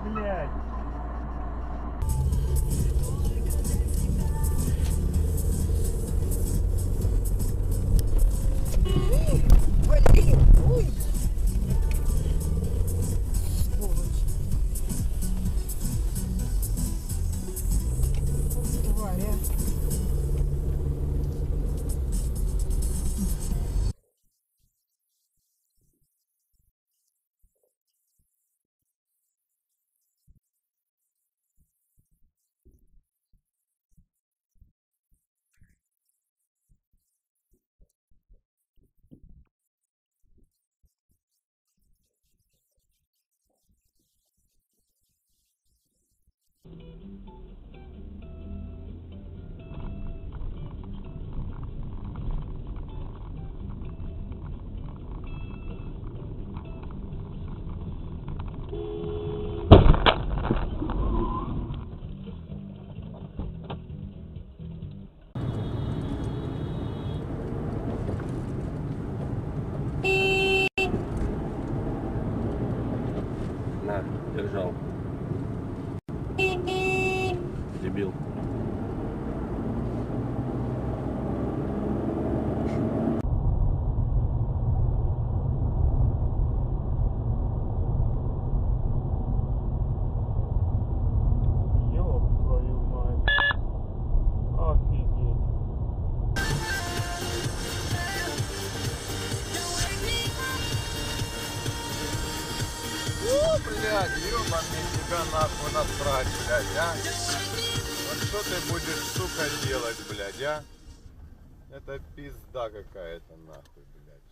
блядь. Блин, ой. Сволочь. Тварь, а. На, держал. Дебил. Ёб твою мать. Офигеть. Блядь, ёбаный тебя нахуй насрать, блядь, а? Вот что ты будешь, сука, делать, блядь, а? Это пизда какая-то, нахуй, блядь.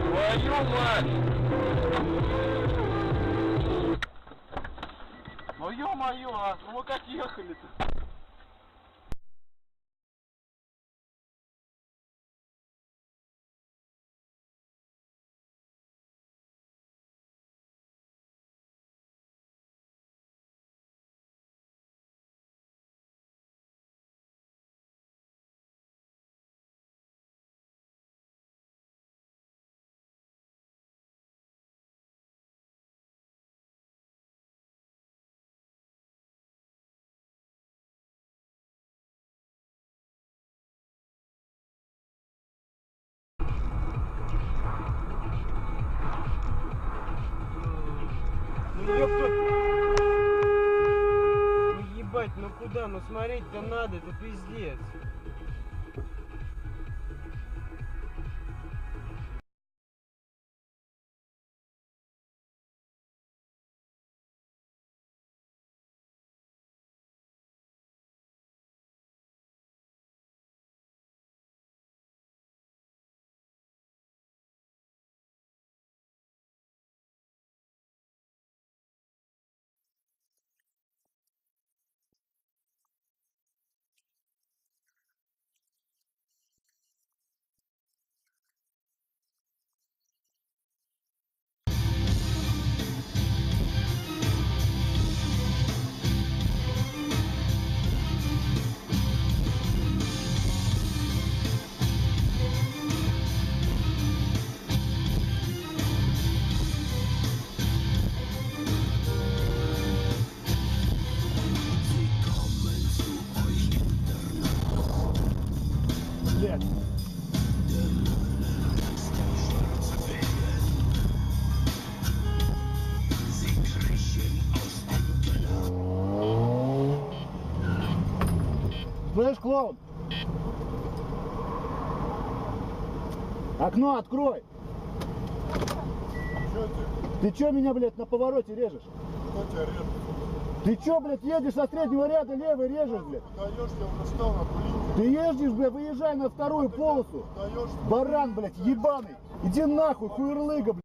Твою мать! Ну ё-моё, а ну мы как ехали-то? Ну ёпта! Ну ебать, ну куда? Ну смотреть-то надо, это пиздец. Блядь. Слышь, клоун? Окно открой! Чё Ты чё меня, блядь, на повороте режешь? кто тебя режет? Ты чё, блядь, едешь со среднего ряда левый режешь, блядь? Даешь, я уже стал на кулинке. Ты ездишь, блядь, выезжай на вторую полосу. Даешь, Баран, блядь, ебаный. Иди нахуй, хуерлыга, блядь.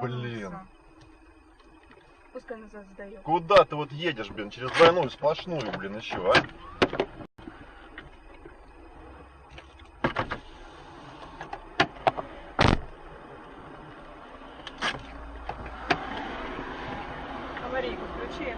Блин. Пускай назад сдает. Куда ты вот едешь, блин, через двойную сплошную, блин, еще, а? Аварийку включи.